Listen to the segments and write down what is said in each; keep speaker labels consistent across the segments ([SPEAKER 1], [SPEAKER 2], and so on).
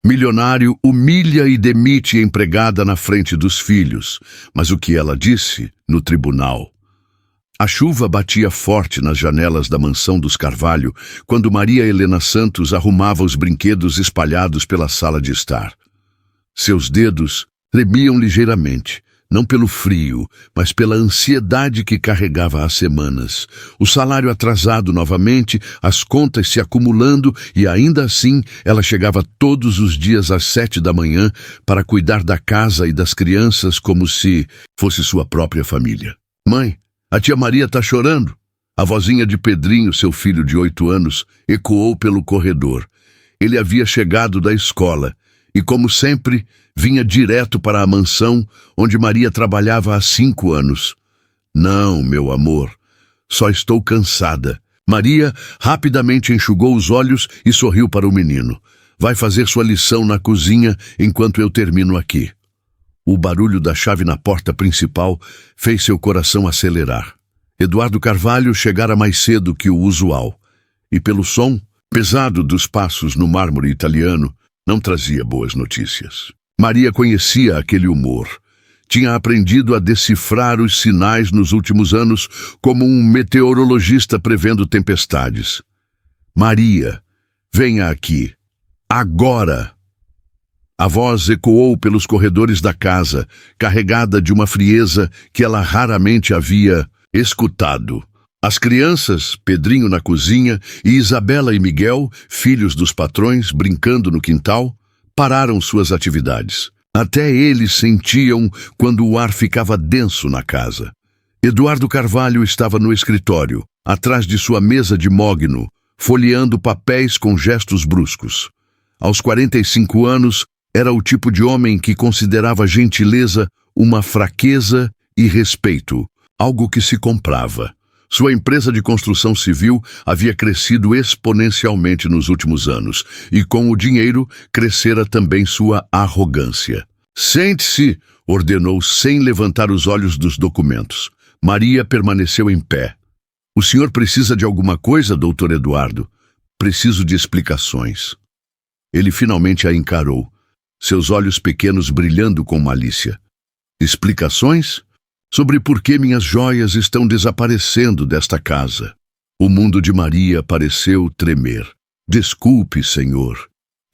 [SPEAKER 1] Milionário humilha e demite a empregada na frente dos filhos, mas o que ela disse no tribunal? A chuva batia forte nas janelas da mansão dos Carvalho quando Maria Helena Santos arrumava os brinquedos espalhados pela sala de estar. Seus dedos tremiam ligeiramente, não pelo frio, mas pela ansiedade que carregava há semanas. O salário atrasado novamente, as contas se acumulando e ainda assim ela chegava todos os dias às 7 da manhã para cuidar da casa e das crianças como se fosse sua própria família. Mãe, a tia Maria está chorando. A vozinha de Pedrinho, seu filho de 8 anos, ecoou pelo corredor. Ele havia chegado da escola e, como sempre, vinha direto para a mansão onde Maria trabalhava há 5 anos. Não, meu amor, só estou cansada. Maria rapidamente enxugou os olhos e sorriu para o menino. Vai fazer sua lição na cozinha enquanto eu termino aqui. O barulho da chave na porta principal fez seu coração acelerar. Eduardo Carvalho chegara mais cedo que o usual, e pelo som pesado dos passos no mármore italiano, não trazia boas notícias. Maria conhecia aquele humor. Tinha aprendido a decifrar os sinais nos últimos anos como um meteorologista prevendo tempestades. Maria, venha aqui. Agora! A voz ecoou pelos corredores da casa, carregada de uma frieza que ela raramente havia escutado. As crianças, Pedrinho na cozinha e Isabela e Miguel, filhos dos patrões, brincando no quintal, pararam suas atividades. Até eles sentiam quando o ar ficava denso na casa. Eduardo Carvalho estava no escritório, atrás de sua mesa de mogno, folheando papéis com gestos bruscos. Aos 45 anos, era o tipo de homem que considerava gentileza uma fraqueza e respeito, algo que se comprava. Sua empresa de construção civil havia crescido exponencialmente nos últimos anos, e com o dinheiro crescera também sua arrogância. Sente-se, ordenou sem levantar os olhos dos documentos. Maria permaneceu em pé. O senhor precisa de alguma coisa, doutor Eduardo? Preciso de explicações. Ele finalmente a encarou, seus olhos pequenos brilhando com malícia. Explicações? Sobre por que minhas joias estão desaparecendo desta casa. O mundo de Maria pareceu tremer. Desculpe, senhor.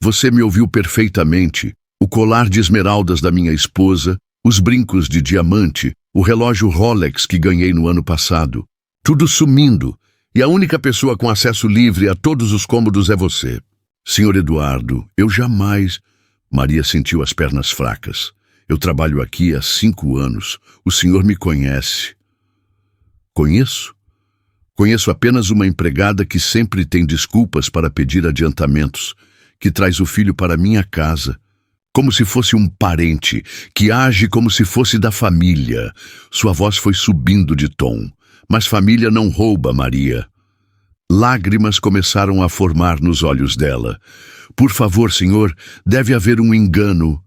[SPEAKER 1] Você me ouviu perfeitamente. O colar de esmeraldas da minha esposa, os brincos de diamante, o relógio Rolex que ganhei no ano passado. Tudo sumindo, e a única pessoa com acesso livre a todos os cômodos é você. Senhor Eduardo, eu jamais... Maria sentiu as pernas fracas. Eu trabalho aqui há 5 anos. O senhor me conhece. Conheço? Conheço apenas uma empregada que sempre tem desculpas para pedir adiantamentos, que traz o filho para minha casa, como se fosse um parente, que age como se fosse da família. Sua voz foi subindo de tom. Mas família não rouba, Maria. Lágrimas começaram a formar nos olhos dela. Por favor, senhor, deve haver um engano.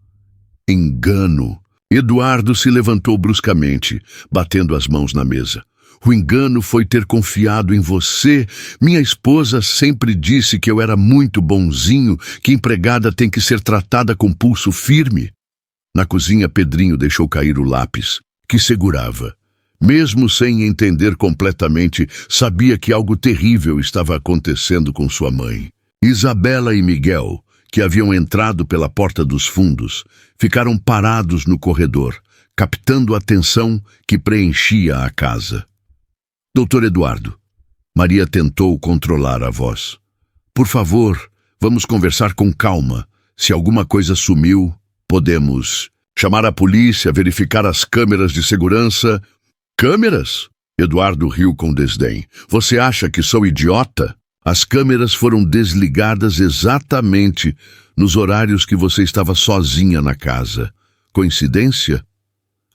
[SPEAKER 1] Engano. Eduardo se levantou bruscamente, batendo as mãos na mesa. O engano foi ter confiado em você. Minha esposa sempre disse que eu era muito bonzinho, que empregada tem que ser tratada com pulso firme. Na cozinha, Pedrinho deixou cair o lápis, que segurava. Mesmo sem entender completamente, sabia que algo terrível estava acontecendo com sua mãe. Isabela e Miguel, que haviam entrado pela porta dos fundos, ficaram parados no corredor, captando a tensão que preenchia a casa. Doutor Eduardo, Maria tentou controlar a voz. Por favor, vamos conversar com calma. Se alguma coisa sumiu, podemos chamar a polícia, verificar as câmeras de segurança. Câmeras? Eduardo riu com desdém. Você acha que sou idiota? As câmeras foram desligadas exatamente nos horários que você estava sozinha na casa. Coincidência?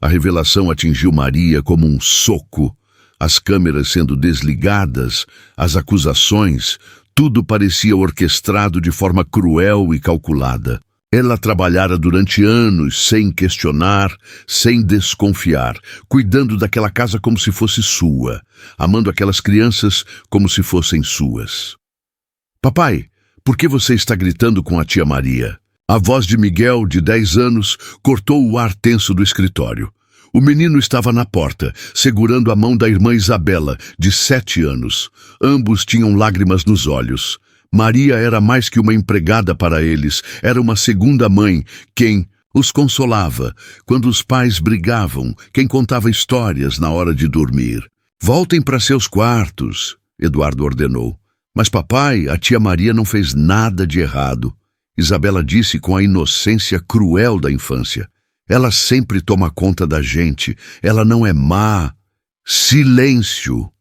[SPEAKER 1] A revelação atingiu Maria como um soco. As câmeras sendo desligadas, as acusações, tudo parecia orquestrado de forma cruel e calculada. Ela trabalhara durante anos sem questionar, sem desconfiar, cuidando daquela casa como se fosse sua, amando aquelas crianças como se fossem suas. Papai, por que você está gritando com a tia Maria? A voz de Miguel, de 10 anos, cortou o ar tenso do escritório. O menino estava na porta, segurando a mão da irmã Isabela, de 7 anos. Ambos tinham lágrimas nos olhos. Maria era mais que uma empregada para eles, era uma segunda mãe, quem os consolava quando os pais brigavam, quem contava histórias na hora de dormir. Voltem para seus quartos, Eduardo ordenou. Mas papai, a tia Maria não fez nada de errado. Isabela disse com a inocência cruel da infância. Ela sempre toma conta da gente. Ela não é má. Silêncio!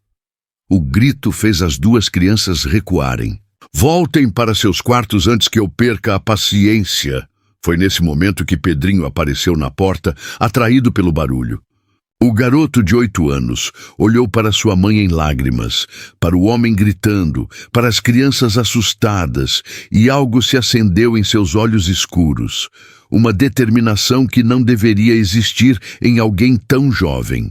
[SPEAKER 1] O grito fez as duas crianças recuarem. Voltem para seus quartos antes que eu perca a paciência. Foi nesse momento que Pedrinho apareceu na porta, atraído pelo barulho. O garoto de 8 anos olhou para sua mãe em lágrimas, para o homem gritando, para as crianças assustadas, e algo se acendeu em seus olhos escuros. Uma determinação que não deveria existir em alguém tão jovem.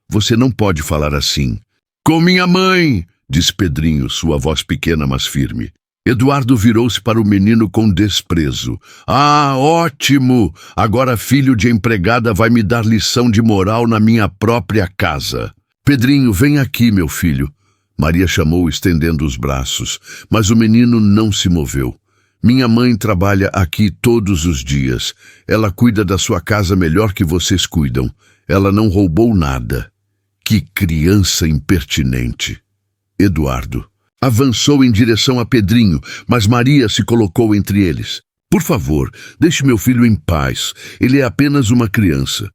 [SPEAKER 1] Você não pode falar assim. Com minha mãe, disse Pedrinho, sua voz pequena, mas firme. Eduardo virou-se para o menino com desprezo. Ah, ótimo! Agora filho de empregada vai me dar lição de moral na minha própria casa. Pedrinho, vem aqui, meu filho. Maria chamou, estendendo os braços, mas o menino não se moveu. Minha mãe trabalha aqui todos os dias. Ela cuida da sua casa melhor que vocês cuidam. Ela não roubou nada. Que criança impertinente. Eduardo avançou em direção a Pedrinho, mas Maria se colocou entre eles. Por favor, deixe meu filho em paz. Ele é apenas uma criança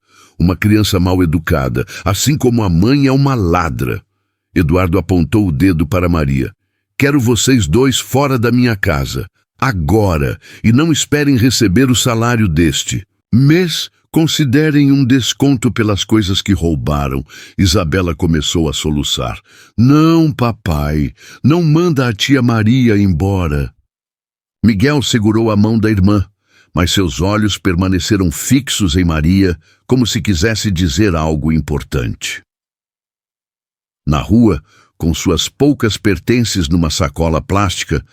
[SPEAKER 1] mal educada, assim como a mãe é uma ladra. Eduardo apontou o dedo para Maria. Quero vocês dois fora da minha casa, agora, e não esperem receber o salário deste mês. Considerem um desconto pelas coisas que roubaram. Isabela começou a soluçar. Não, papai, não manda a tia Maria embora. Miguel segurou a mão da irmã, mas seus olhos permaneceram fixos em Maria, como se quisesse dizer algo importante. Na rua, com suas poucas pertences numa sacola plástica,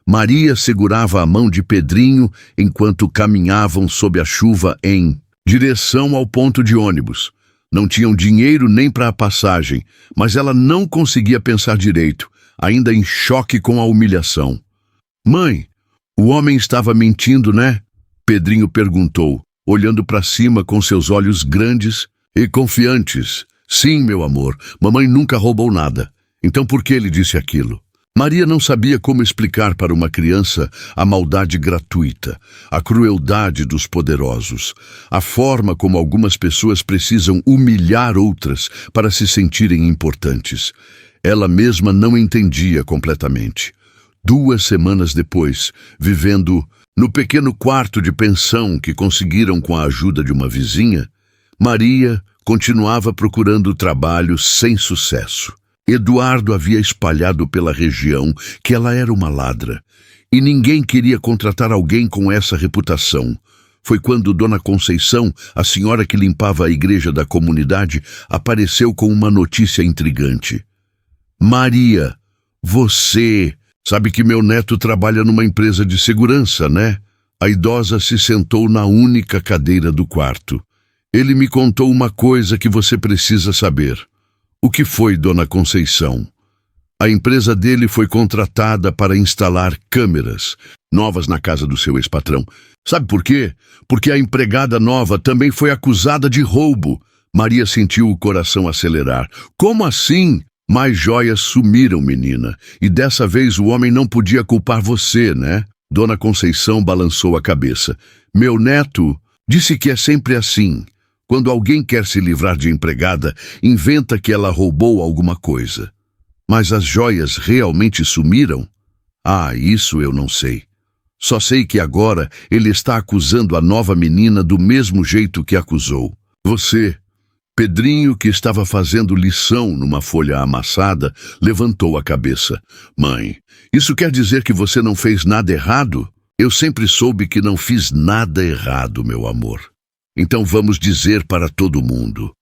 [SPEAKER 1] Maria segurava a mão de Pedrinho enquanto caminhavam sob a chuva em direção ao ponto de ônibus. Não tinham dinheiro nem para a passagem, mas ela não conseguia pensar direito, ainda em choque com a humilhação. Mãe, o homem estava mentindo, né? Pedrinho perguntou, olhando para cima com seus olhos grandes e confiantes. Sim, meu amor, mamãe nunca roubou nada. Então por que ele disse aquilo? Maria não sabia como explicar para uma criança a maldade gratuita, a crueldade dos poderosos, a forma como algumas pessoas precisam humilhar outras para se sentirem importantes. Ela mesma não entendia completamente. 2 semanas depois, vivendo no pequeno quarto de pensão que conseguiram com a ajuda de uma vizinha, Maria continuava procurando trabalho sem sucesso. Eduardo havia espalhado pela região que ela era uma ladra, e ninguém queria contratar alguém com essa reputação. Foi quando Dona Conceição, a senhora que limpava a igreja da comunidade, apareceu com uma notícia intrigante. Maria, você sabe que meu neto trabalha numa empresa de segurança, né? A idosa se sentou na única cadeira do quarto. Ele me contou uma coisa que você precisa saber. O que foi, Dona Conceição? A empresa dele foi contratada para instalar câmeras novas na casa do seu ex-patrão. Sabe por quê? Porque a empregada nova também foi acusada de roubo. Maria sentiu o coração acelerar. Como assim? Mais joias sumiram, menina. E dessa vez o homem não podia culpar você, né? Dona Conceição balançou a cabeça. Meu neto disse que é sempre assim. Quando alguém quer se livrar de empregada, inventa que ela roubou alguma coisa. Mas as joias realmente sumiram? Ah, isso eu não sei. Só sei que agora ele está acusando a nova menina do mesmo jeito que acusou. Você, Pedrinho, que estava fazendo lição numa folha amassada, levantou a cabeça. Mãe, isso quer dizer que você não fez nada errado? Eu sempre soube que não fiz nada errado, meu amor. Então vamos dizer para todo mundo.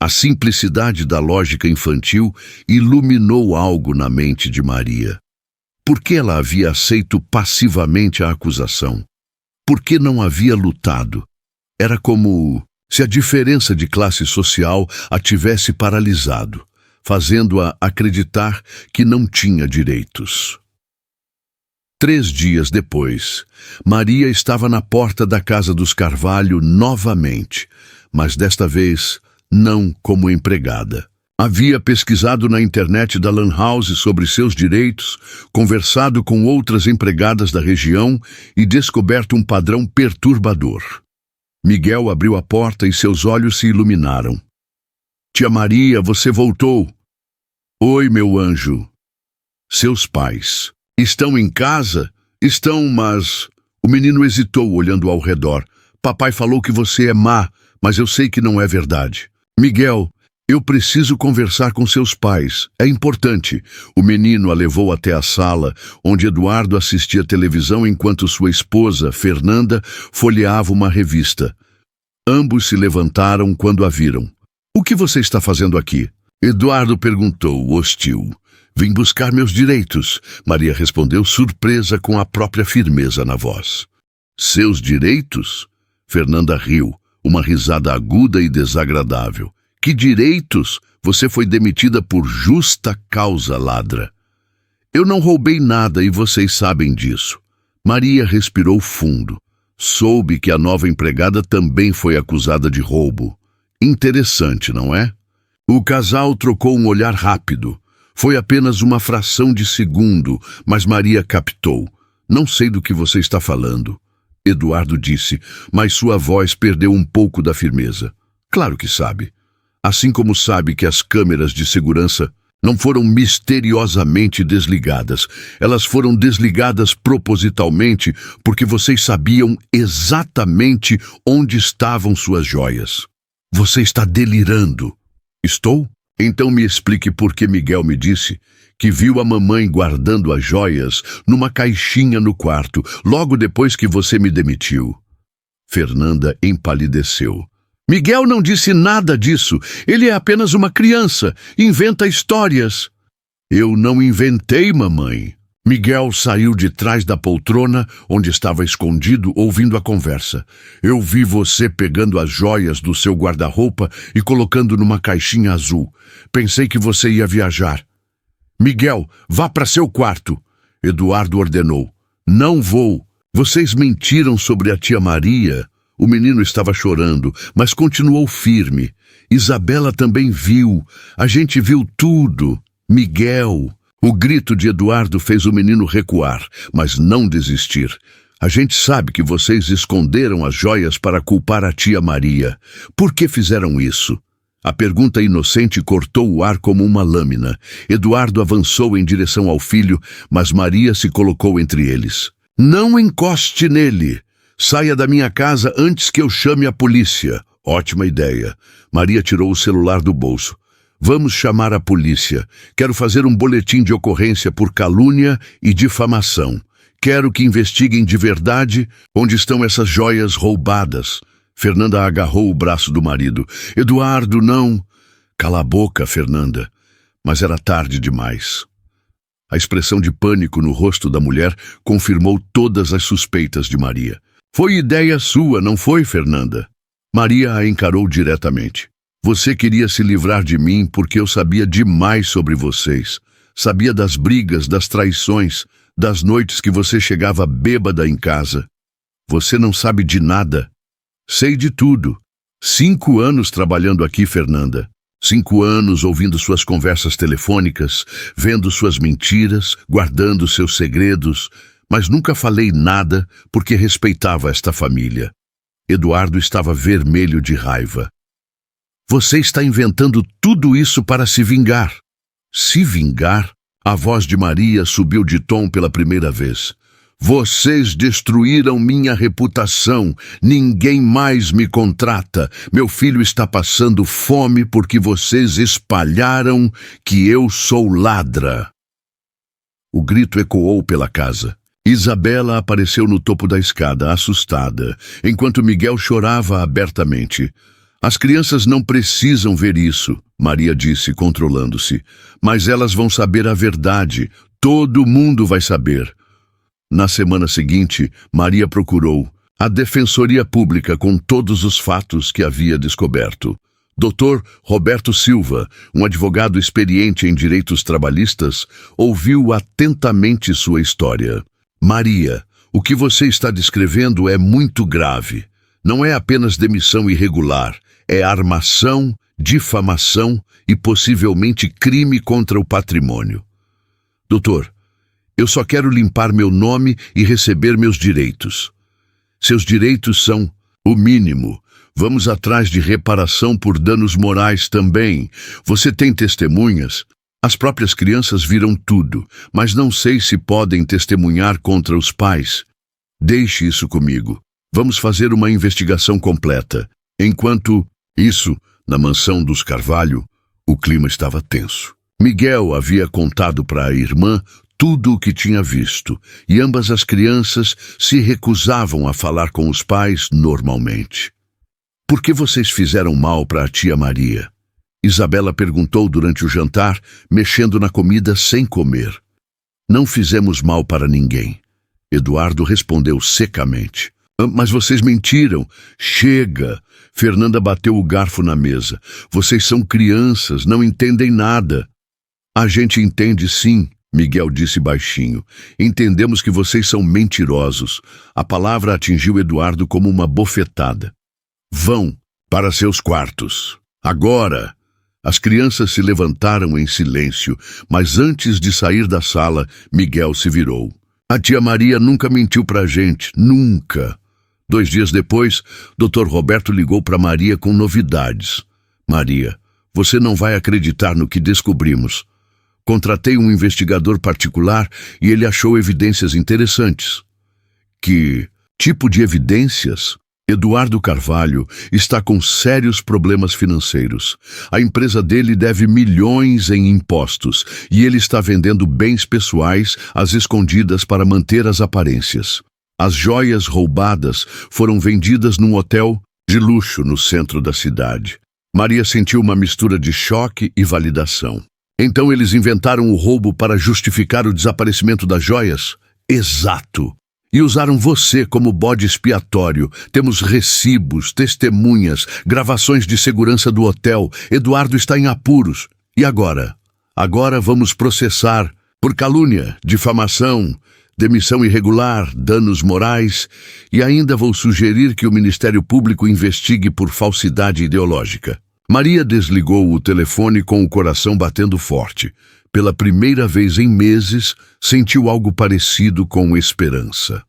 [SPEAKER 1] A simplicidade da lógica infantil iluminou algo na mente de Maria. Por que ela havia aceito passivamente a acusação? por que não havia lutado. Era como se a diferença de classe social a tivesse paralisado, fazendo-a acreditar que não tinha direitos. 3 dias depois, Maria estava na porta da casa dos Carvalho novamente, mas desta vez não como empregada. Havia pesquisado na internet da Lan House sobre seus direitos, conversado com outras empregadas da região e descoberto um padrão perturbador. Miguel abriu a porta e seus olhos se iluminaram. Tia Maria, você voltou. Oi, meu anjo. Seus pais estão em casa? Estão, mas... O menino hesitou, olhando ao redor. Papai falou que você é má, mas eu sei que não é verdade. Miguel, eu preciso conversar com seus pais. É importante. O menino a levou até a sala, onde Eduardo assistia televisão enquanto sua esposa, Fernanda, folheava uma revista. Ambos se levantaram quando a viram. O que você está fazendo aqui? Eduardo perguntou, hostil. Vim buscar meus direitos, Maria respondeu, surpresa com a própria firmeza na voz. Seus direitos? Fernanda riu, uma risada aguda e desagradável. Que direitos? Você foi demitida por justa causa, ladra. Eu não roubei nada e vocês sabem disso. Maria respirou fundo. Soube que a nova empregada também foi acusada de roubo. Interessante, não é? O casal trocou um olhar rápido. Foi apenas uma fração de segundo, mas Maria captou. Não sei do que você está falando. Eduardo disse, mas sua voz perdeu um pouco da firmeza. Claro que sabe. Assim como sabe que as câmeras de segurança não foram misteriosamente desligadas. Elas foram desligadas propositalmente porque vocês sabiam exatamente onde estavam suas joias. Você está delirando. Estou? Então me explique por que Miguel me disse que viu a mamãe guardando as joias numa caixinha no quarto, logo depois que você me demitiu. Fernanda empalideceu. Miguel não disse nada disso. Ele é apenas uma criança. Inventa histórias. Eu não inventei, mamãe. Miguel saiu de trás da poltrona, onde estava escondido, ouvindo a conversa. Eu vi você pegando as joias do seu guarda-roupa e colocando numa caixinha azul. Pensei que você ia viajar. Miguel, vá para seu quarto. Eduardo ordenou. Não vou. Vocês mentiram sobre a tia Maria. O menino estava chorando, mas continuou firme. Isabela também viu. A gente viu tudo. Miguel. O grito de Eduardo fez o menino recuar, mas não desistir. A gente sabe que vocês esconderam as joias para culpar a tia Maria. Por que fizeram isso? A pergunta inocente cortou o ar como uma lâmina. Eduardo avançou em direção ao filho, mas Maria se colocou entre eles. Não encoste nele. Saia da minha casa antes que eu chame a polícia. Ótima ideia. Maria tirou o celular do bolso. Vamos chamar a polícia. Quero fazer um boletim de ocorrência por calúnia e difamação. Quero que investiguem de verdade onde estão essas joias roubadas. Fernanda agarrou o braço do marido. Eduardo, não. Cala a boca, Fernanda. Mas era tarde demais. A expressão de pânico no rosto da mulher confirmou todas as suspeitas de Maria. Foi ideia sua, não foi, Fernanda? Maria a encarou diretamente. Você queria se livrar de mim porque eu sabia demais sobre vocês. Sabia das brigas, das traições, das noites que você chegava bêbada em casa. Você não sabe de nada. Sei de tudo. 5 anos trabalhando aqui, Fernanda. 5 anos ouvindo suas conversas telefônicas, vendo suas mentiras, guardando seus segredos, mas nunca falei nada porque respeitava esta família. Eduardo estava vermelho de raiva. Você está inventando tudo isso para se vingar. Se vingar? A voz de Maria subiu de tom pela primeira vez. Vocês destruíram minha reputação. Ninguém mais me contrata. Meu filho está passando fome porque vocês espalharam que eu sou ladra. O grito ecoou pela casa. Isabela apareceu no topo da escada, assustada, enquanto Miguel chorava abertamente. As crianças não precisam ver isso, Maria disse, controlando-se. Mas elas vão saber a verdade. Todo mundo vai saber. Na semana seguinte, Maria procurou. a Defensoria Pública com todos os fatos que havia descoberto. Dr. Roberto Silva, um advogado experiente em direitos trabalhistas, ouviu atentamente sua história. Maria, o que você está descrevendo é muito grave. Não é apenas demissão irregular, é armação, difamação e possivelmente crime contra o patrimônio. Doutor, eu só quero limpar meu nome e receber meus direitos. Seus direitos são o mínimo. Vamos atrás de reparação por danos morais também. Você tem testemunhas? As próprias crianças viram tudo, mas não sei se podem testemunhar contra os pais. Deixe isso comigo. Vamos fazer uma investigação completa. Enquanto isso, na mansão dos Carvalho, o clima estava tenso. Miguel havia contado para a irmã tudo o que tinha visto, e ambas as crianças se recusavam a falar com os pais normalmente. Por que vocês fizeram mal para a tia Maria? Isabela perguntou durante o jantar, mexendo na comida sem comer. Não fizemos mal para ninguém. Eduardo respondeu secamente. Mas vocês mentiram. Chega! Fernanda bateu o garfo na mesa. Vocês são crianças, não entendem nada. A gente entende sim, Miguel disse baixinho. Entendemos que vocês são mentirosos. A palavra atingiu Eduardo como uma bofetada. Vão para seus quartos. Agora! As crianças se levantaram em silêncio, mas antes de sair da sala, Miguel se virou. A tia Maria nunca mentiu pra gente, nunca. 2 dias depois, Dr. Roberto ligou para Maria com novidades. Maria, você não vai acreditar no que descobrimos. Contratei um investigador particular e ele achou evidências interessantes. Que tipo de evidências? Eduardo Carvalho está com sérios problemas financeiros. A empresa dele deve milhões em impostos e ele está vendendo bens pessoais às escondidas para manter as aparências. As joias roubadas foram vendidas num hotel de luxo no centro da cidade. Maria sentiu uma mistura de choque e validação. Então eles inventaram o roubo para justificar o desaparecimento das joias? Exato! E usaram você como bode expiatório. Temos recibos, testemunhas, gravações de segurança do hotel. Eduardo está em apuros. E agora? Agora vamos processar por calúnia, difamação, demissão irregular, danos morais e ainda vou sugerir que o Ministério Público investigue por falsidade ideológica. Maria desligou o telefone com o coração batendo forte. Pela primeira vez em meses, sentiu algo parecido com esperança.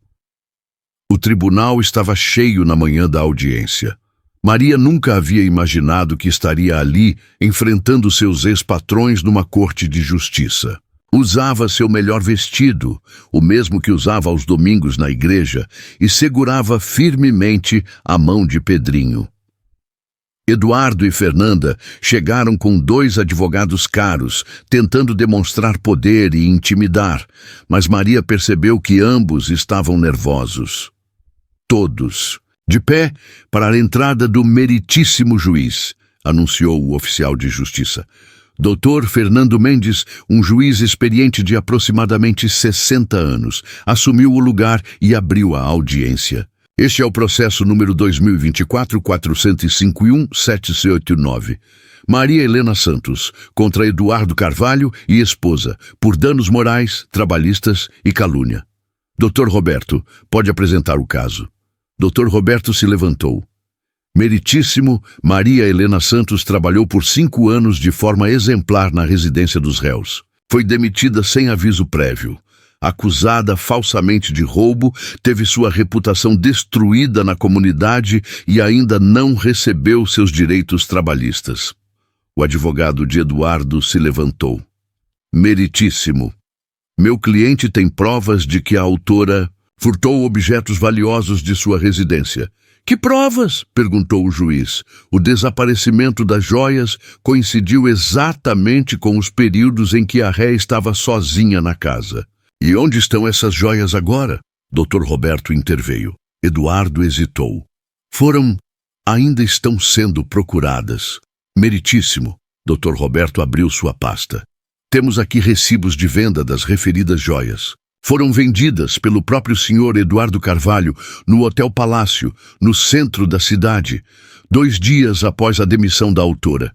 [SPEAKER 1] O tribunal estava cheio na manhã da audiência. Maria nunca havia imaginado que estaria ali, enfrentando seus ex-patrões numa corte de justiça. Usava seu melhor vestido, o mesmo que usava aos domingos na igreja, e segurava firmemente a mão de Pedrinho. Eduardo e Fernanda chegaram com 2 advogados caros, tentando demonstrar poder e intimidar, mas Maria percebeu que ambos estavam nervosos. Todos. De pé para a entrada do meritíssimo juiz, anunciou o oficial de justiça. Dr. Fernando Mendes, um juiz experiente de aproximadamente 60 anos, assumiu o lugar e abriu a audiência. Este é o processo número 2024-451-789. Maria Helena Santos, contra Eduardo Carvalho e esposa, por danos morais, trabalhistas e calúnia. Dr. Roberto, pode apresentar o caso. Dr. Roberto se levantou. Meritíssimo, Maria Helena Santos trabalhou por 5 anos de forma exemplar na residência dos réus. Foi demitida sem aviso prévio. Acusada falsamente de roubo, teve sua reputação destruída na comunidade e ainda não recebeu seus direitos trabalhistas. O advogado de Eduardo se levantou. Meritíssimo, meu cliente tem provas de que a autora furtou objetos valiosos de sua residência. Que provas? Perguntou o juiz. O desaparecimento das joias coincidiu exatamente com os períodos em que a ré estava sozinha na casa. E onde estão essas joias agora? Dr. Roberto interveio. Eduardo hesitou. Ainda estão sendo procuradas. Meritíssimo. Dr. Roberto abriu sua pasta. Temos aqui recibos de venda das referidas joias. Foram vendidas pelo próprio senhor Eduardo Carvalho no Hotel Palácio, no centro da cidade, 2 dias após a demissão da autora.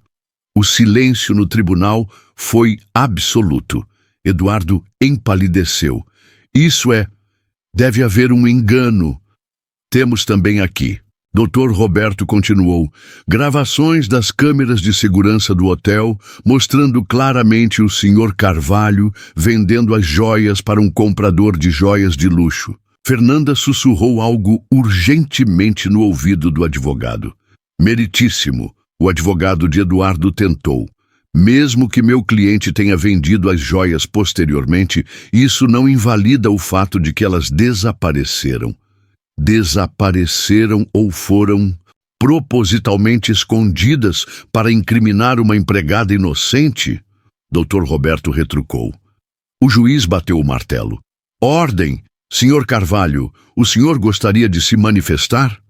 [SPEAKER 1] O silêncio no tribunal foi absoluto. Eduardo empalideceu. Isso é, deve haver um engano. Temos também aqui. Dr. Roberto continuou, gravações das câmeras de segurança do hotel, mostrando claramente o Sr. Carvalho vendendo as joias para um comprador de joias de luxo. Fernanda sussurrou algo urgentemente no ouvido do advogado. Meritíssimo, o advogado de Eduardo tentou. Mesmo que meu cliente tenha vendido as joias posteriormente, isso não invalida o fato de que elas desapareceram. Desapareceram ou foram propositalmente escondidas para incriminar uma empregada inocente? Dr. Roberto retrucou. O juiz bateu o martelo. Ordem! Sr. Carvalho, o senhor gostaria de se manifestar?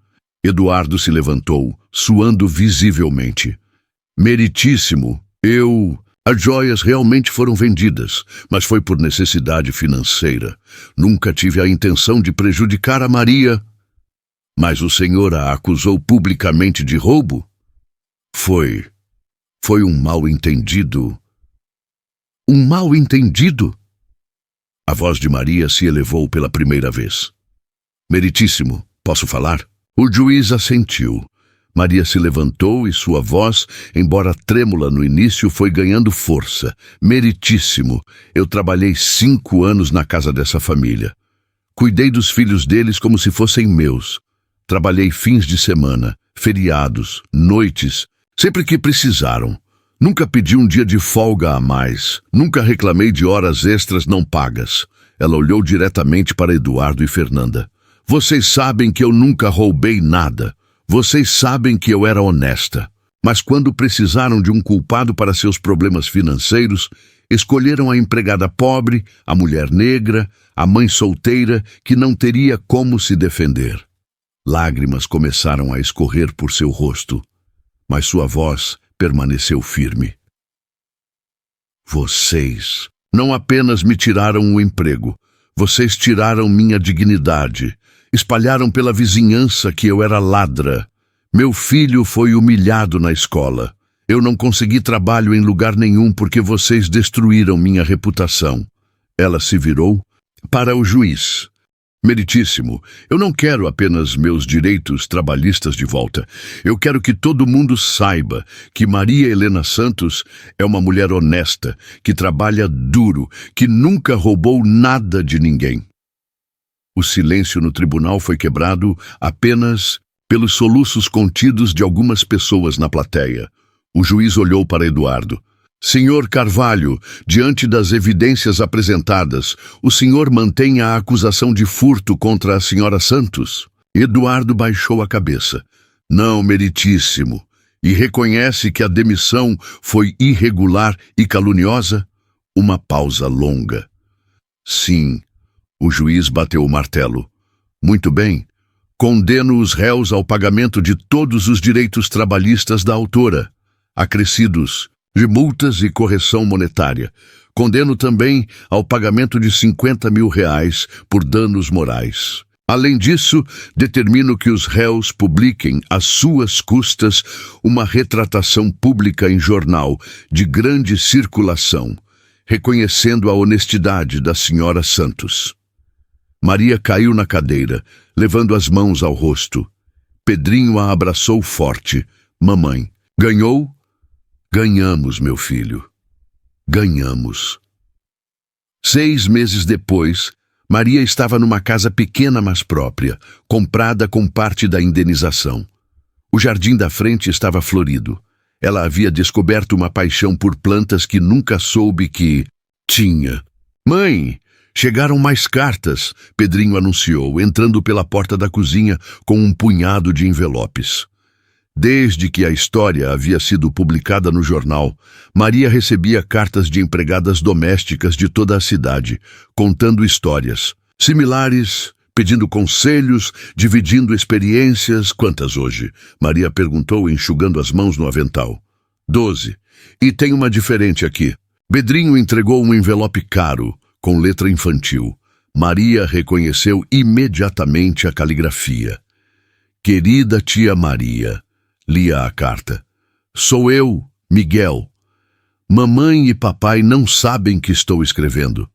[SPEAKER 1] Eduardo se levantou, suando visivelmente. Meritíssimo, As joias realmente foram vendidas, mas foi por necessidade financeira. Nunca tive a intenção de prejudicar a Maria. Mas o senhor a acusou publicamente de roubo? Foi um mal-entendido. Um mal-entendido? A voz de Maria se elevou pela primeira vez. Meritíssimo, posso falar? O juiz assentiu. Maria se levantou e sua voz, embora trêmula no início, foi ganhando força. Meritíssimo, eu trabalhei 5 anos na casa dessa família. Cuidei dos filhos deles como se fossem meus. Trabalhei fins de semana, feriados, noites, sempre que precisaram. Nunca pedi um dia de folga a mais. Nunca reclamei de horas extras não pagas. Ela olhou diretamente para Eduardo e Fernanda. Vocês sabem que eu nunca roubei nada. Vocês sabem que eu era honesta, mas quando precisaram de um culpado para seus problemas financeiros, escolheram a empregada pobre, a mulher negra, a mãe solteira que não teria como se defender. Lágrimas começaram a escorrer por seu rosto, mas sua voz permaneceu firme. Vocês não apenas me tiraram o emprego, vocês tiraram minha dignidade. Espalharam pela vizinhança que eu era ladra. Meu filho foi humilhado na escola. Eu não consegui trabalho em lugar nenhum porque vocês destruíram minha reputação. Ela se virou para o juiz. Meritíssimo, eu não quero apenas meus direitos trabalhistas de volta. Eu quero que todo mundo saiba que Maria Helena Santos é uma mulher honesta, que trabalha duro, que nunca roubou nada de ninguém. O silêncio no tribunal foi quebrado apenas pelos soluços contidos de algumas pessoas na plateia. O juiz olhou para Eduardo. Senhor Carvalho, diante das evidências apresentadas, o senhor mantém a acusação de furto contra a senhora Santos? Eduardo baixou a cabeça. Não, meritíssimo. E reconhece que a demissão foi irregular e caluniosa? Uma pausa longa. Sim. O juiz bateu o martelo. Muito bem. Condeno os réus ao pagamento de todos os direitos trabalhistas da autora, acrescidos de multas e correção monetária. Condeno também ao pagamento de R$50 mil por danos morais. Além disso, determino que os réus publiquem, às suas custas, uma retratação pública em jornal de grande circulação, reconhecendo a honestidade da senhora Santos. Maria caiu na cadeira, levando as mãos ao rosto. Pedrinho a abraçou forte. Mamãe, ganhou? Ganhamos, meu filho. Ganhamos. 6 meses depois, Maria estava numa casa pequena, mas própria, comprada com parte da indenização. O jardim da frente estava florido. Ela havia descoberto uma paixão por plantas que nunca soube que tinha. Mãe! Chegaram mais cartas, Pedrinho anunciou, entrando pela porta da cozinha com um punhado de envelopes. Desde que a história havia sido publicada no jornal, Maria recebia cartas de empregadas domésticas de toda a cidade, contando histórias similares, pedindo conselhos, dividindo experiências. Quantas hoje? Maria perguntou, enxugando as mãos no avental. 12. E tem uma diferente aqui. Pedrinho entregou um envelope caro, com letra infantil. Maria reconheceu imediatamente a caligrafia. Querida tia Maria, lia a carta. Sou eu, Miguel. Mamãe e papai não sabem que estou escrevendo.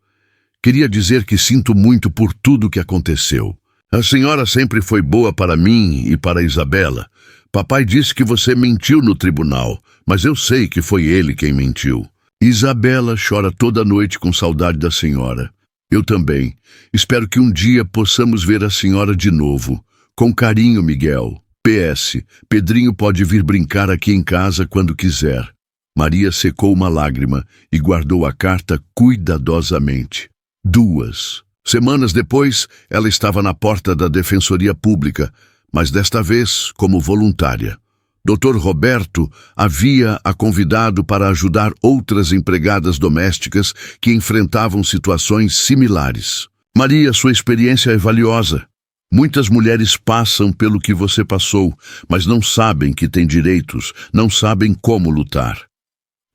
[SPEAKER 1] Queria dizer que sinto muito por tudo que aconteceu. A senhora sempre foi boa para mim e para Isabela. Papai disse que você mentiu no tribunal, mas eu sei que foi ele quem mentiu. Isabela chora toda noite com saudade da senhora. Eu também. Espero que um dia possamos ver a senhora de novo. Com carinho, Miguel. PS. Pedrinho pode vir brincar aqui em casa quando quiser. Maria secou uma lágrima e guardou a carta cuidadosamente. 2 semanas depois, ela estava na porta da Defensoria Pública, mas desta vez como voluntária. Dr. Roberto havia-a convidado para ajudar outras empregadas domésticas que enfrentavam situações similares. Maria, sua experiência é valiosa. Muitas mulheres passam pelo que você passou, mas não sabem que têm direitos, não sabem como lutar.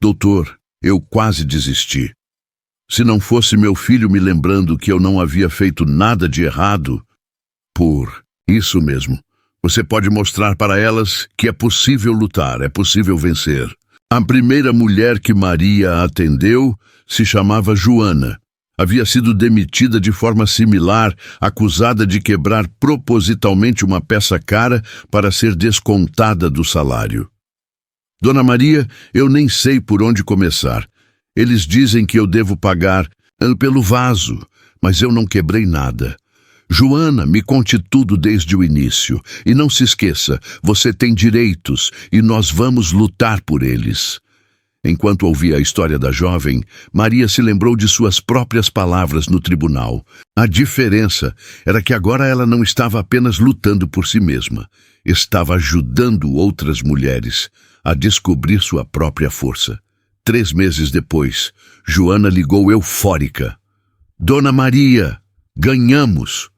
[SPEAKER 1] Doutor, eu quase desisti. Se não fosse meu filho me lembrando que eu não havia feito nada de errado, por isso mesmo, você pode mostrar para elas que é possível lutar, é possível vencer. A primeira mulher que Maria atendeu se chamava Joana. Havia sido demitida de forma similar, acusada de quebrar propositalmente uma peça cara para ser descontada do salário. Dona Maria, eu nem sei por onde começar. Eles dizem que eu devo pagar pelo vaso, mas eu não quebrei nada. Joana, me conte tudo desde o início. E não se esqueça, você tem direitos e nós vamos lutar por eles. Enquanto ouvia a história da jovem, Maria se lembrou de suas próprias palavras no tribunal. A diferença era que agora ela não estava apenas lutando por si mesma, estava ajudando outras mulheres a descobrir sua própria força. 3 meses depois, Joana ligou eufórica. Dona Maria, ganhamos!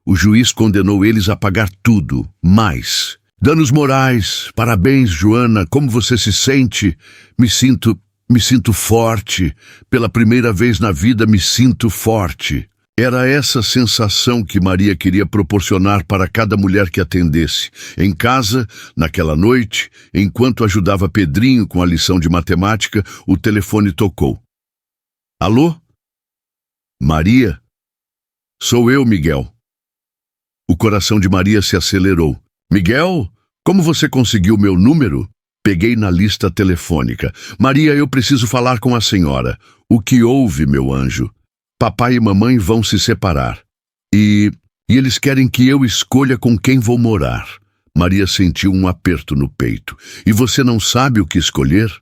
[SPEAKER 1] O juiz condenou eles a pagar tudo, mais. Danos morais, parabéns, Joana, como você se sente? Me sinto forte. Pela primeira vez na vida me sinto forte. Era essa sensação que Maria queria proporcionar para cada mulher que atendesse. Em casa, naquela noite, enquanto ajudava Pedrinho com a lição de matemática, o telefone tocou. Alô? Maria? Sou eu, Miguel. O coração de Maria se acelerou. Miguel, como você conseguiu meu número? Peguei na lista telefônica. Maria, eu preciso falar com a senhora. O que houve, meu anjo? Papai e mamãe vão se separar. E eles querem que eu escolha com quem vou morar. Maria sentiu um aperto no peito. E você não sabe o que escolher?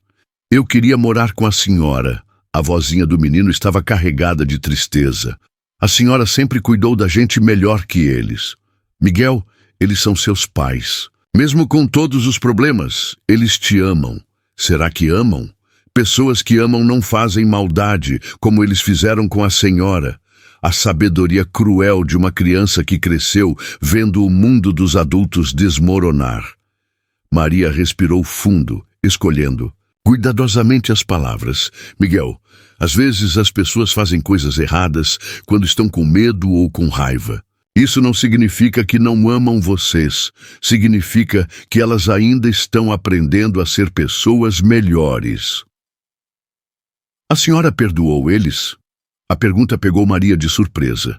[SPEAKER 1] Eu queria morar com a senhora. A vozinha do menino estava carregada de tristeza. A senhora sempre cuidou da gente melhor que eles. Miguel, eles são seus pais. Mesmo com todos os problemas, eles te amam. Será que amam? Pessoas que amam não fazem maldade, como eles fizeram com a senhora. A sabedoria cruel de uma criança que cresceu vendo o mundo dos adultos desmoronar. Maria respirou fundo, escolhendo cuidadosamente as palavras. Miguel, às vezes as pessoas fazem coisas erradas quando estão com medo ou com raiva. Isso não significa que não amam vocês. Significa que elas ainda estão aprendendo a ser pessoas melhores. A senhora perdoou eles? A pergunta pegou Maria de surpresa.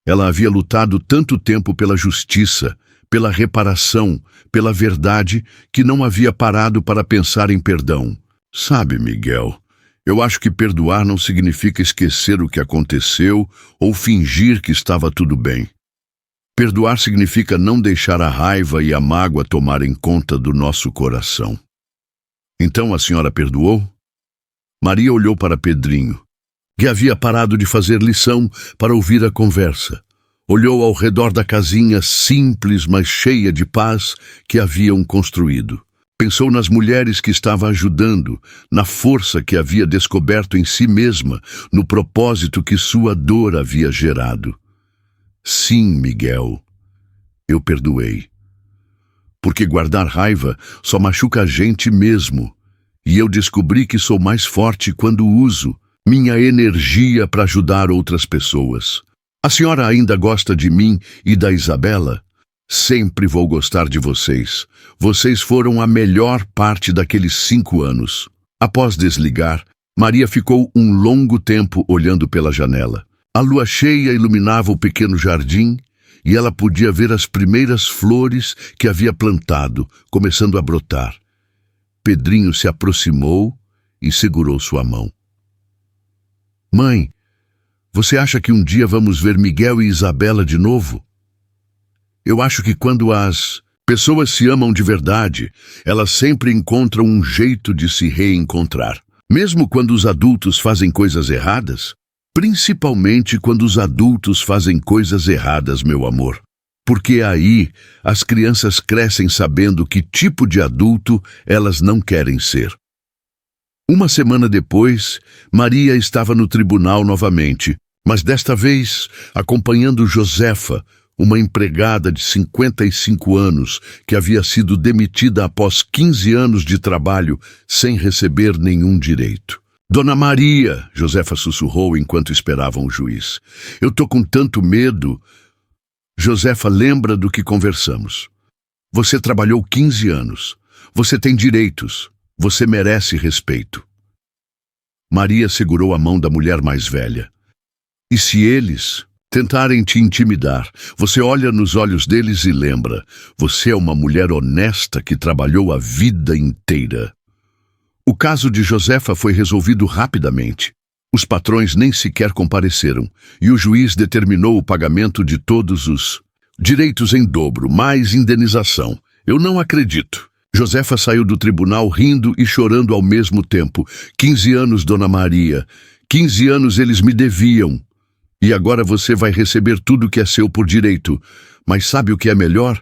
[SPEAKER 1] Ela havia lutado tanto tempo pela justiça, pela reparação, pela verdade, que não havia parado para pensar em perdão. Sabe, Miguel, eu acho que perdoar não significa esquecer o que aconteceu ou fingir que estava tudo bem. Perdoar significa não deixar a raiva e a mágoa tomarem conta do nosso coração. Então a senhora perdoou? Maria olhou para Pedrinho, que havia parado de fazer lição para ouvir a conversa. Olhou ao redor da casinha simples, mas cheia de paz que haviam construído. Pensou nas mulheres que estava ajudando, na força que havia descoberto em si mesma, no propósito que sua dor havia gerado. Sim, Miguel, eu perdoei. Porque guardar raiva só machuca a gente mesmo. E eu descobri que sou mais forte quando uso minha energia para ajudar outras pessoas. A senhora ainda gosta de mim e da Isabela? Sempre vou gostar de vocês. Vocês foram a melhor parte daqueles 5 anos. Após desligar, Maria ficou um longo tempo olhando pela janela. A lua cheia iluminava o pequeno jardim e ela podia ver as primeiras flores que havia plantado, começando a brotar. Pedrinho se aproximou e segurou sua mão. Mãe, você acha que um dia vamos ver Miguel e Isabela de novo? Eu acho que quando as pessoas se amam de verdade, elas sempre encontram um jeito de se reencontrar. Mesmo quando os adultos fazem coisas erradas, principalmente quando os adultos fazem coisas erradas, meu amor. Porque aí as crianças crescem sabendo que tipo de adulto elas não querem ser. Uma semana depois, Maria estava no tribunal novamente, mas desta vez acompanhando Josefa, uma empregada de 55 anos que havia sido demitida após 15 anos de trabalho sem receber nenhum direito. Dona Maria, Josefa sussurrou enquanto esperavam o juiz. Eu tô com tanto medo. Josefa, lembra do que conversamos. Você trabalhou 15 anos. Você tem direitos. Você merece respeito. Maria segurou a mão da mulher mais velha. E se eles tentarem te intimidar, você olha nos olhos deles e lembra, você é uma mulher honesta que trabalhou a vida inteira. O caso de Josefa foi resolvido rapidamente. Os patrões nem sequer compareceram, e o juiz determinou o pagamento de todos os direitos em dobro, mais indenização. Eu não acredito. Josefa saiu do tribunal rindo e chorando ao mesmo tempo. 15 anos, Dona Maria. 15 anos eles me deviam. E agora você vai receber tudo que é seu por direito. Mas sabe o que é melhor?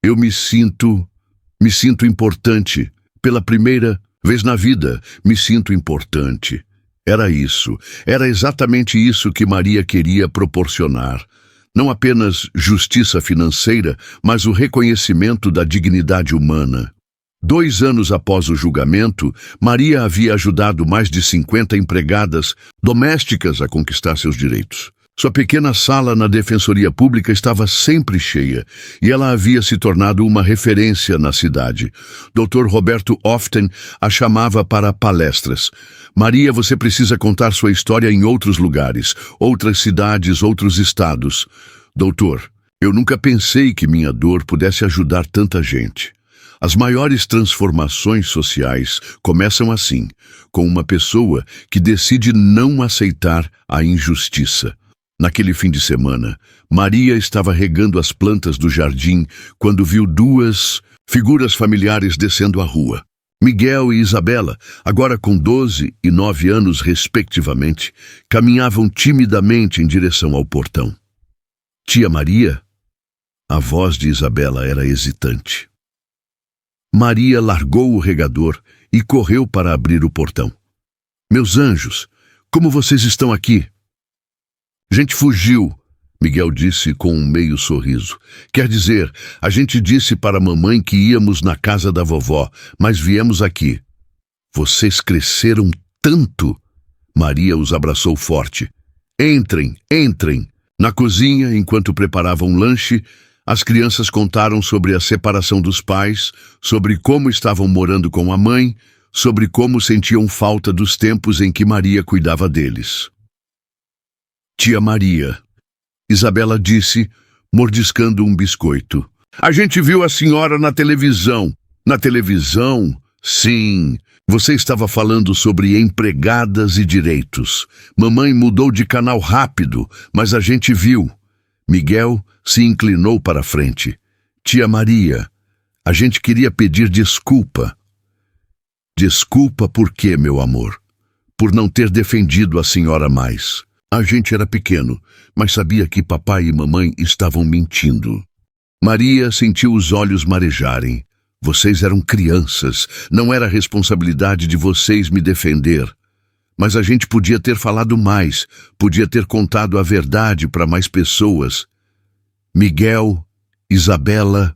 [SPEAKER 1] Eu me sinto importante. Pela primeira vez na vida, me sinto importante. Era exatamente isso que Maria queria proporcionar. Não apenas justiça financeira, mas o reconhecimento da dignidade humana. 2 anos após o julgamento, Maria havia ajudado mais de 50 empregadas domésticas a conquistar seus direitos. Sua pequena sala na Defensoria Pública estava sempre cheia, e ela havia se tornado uma referência na cidade. Dr. Roberto Often a chamava para palestras. Maria, você precisa contar sua história em outros lugares, outras cidades, outros estados. Doutor, eu nunca pensei que minha dor pudesse ajudar tanta gente. As maiores transformações sociais começam assim, com uma pessoa que decide não aceitar a injustiça. Naquele fim de semana, Maria estava regando as plantas do jardim quando viu 2 figuras familiares descendo a rua. Miguel e Isabela, agora com 12 e 9 anos respectivamente, caminhavam timidamente em direção ao portão. Tia Maria? A voz de Isabela era hesitante. Maria largou o regador e correu para abrir o portão. Meus anjos, como vocês estão aqui? A gente fugiu, Miguel disse com um meio sorriso. Quer dizer, a gente disse para a mamãe que íamos na casa da vovó, mas viemos aqui. Vocês cresceram tanto! Maria os abraçou forte. Entrem, entrem! Na cozinha, enquanto preparavam um lanche, as crianças contaram sobre a separação dos pais, sobre como estavam morando com a mãe, sobre como sentiam falta dos tempos em que Maria cuidava deles. Tia Maria, Isabela disse, mordiscando um biscoito. A gente viu a senhora na televisão. Na televisão? Sim. Você estava falando sobre empregadas e direitos. Mamãe mudou de canal rápido, mas a gente viu. Miguel se inclinou para a frente. Tia Maria, a gente queria pedir desculpa. Desculpa por quê, meu amor? Por não ter defendido a senhora mais. A gente era pequeno, mas sabia que papai e mamãe estavam mentindo. Maria sentiu os olhos marejarem. Vocês eram crianças, não era responsabilidade de vocês me defender. Mas a gente podia ter falado mais, podia ter contado a verdade para mais pessoas. Miguel, Isabela...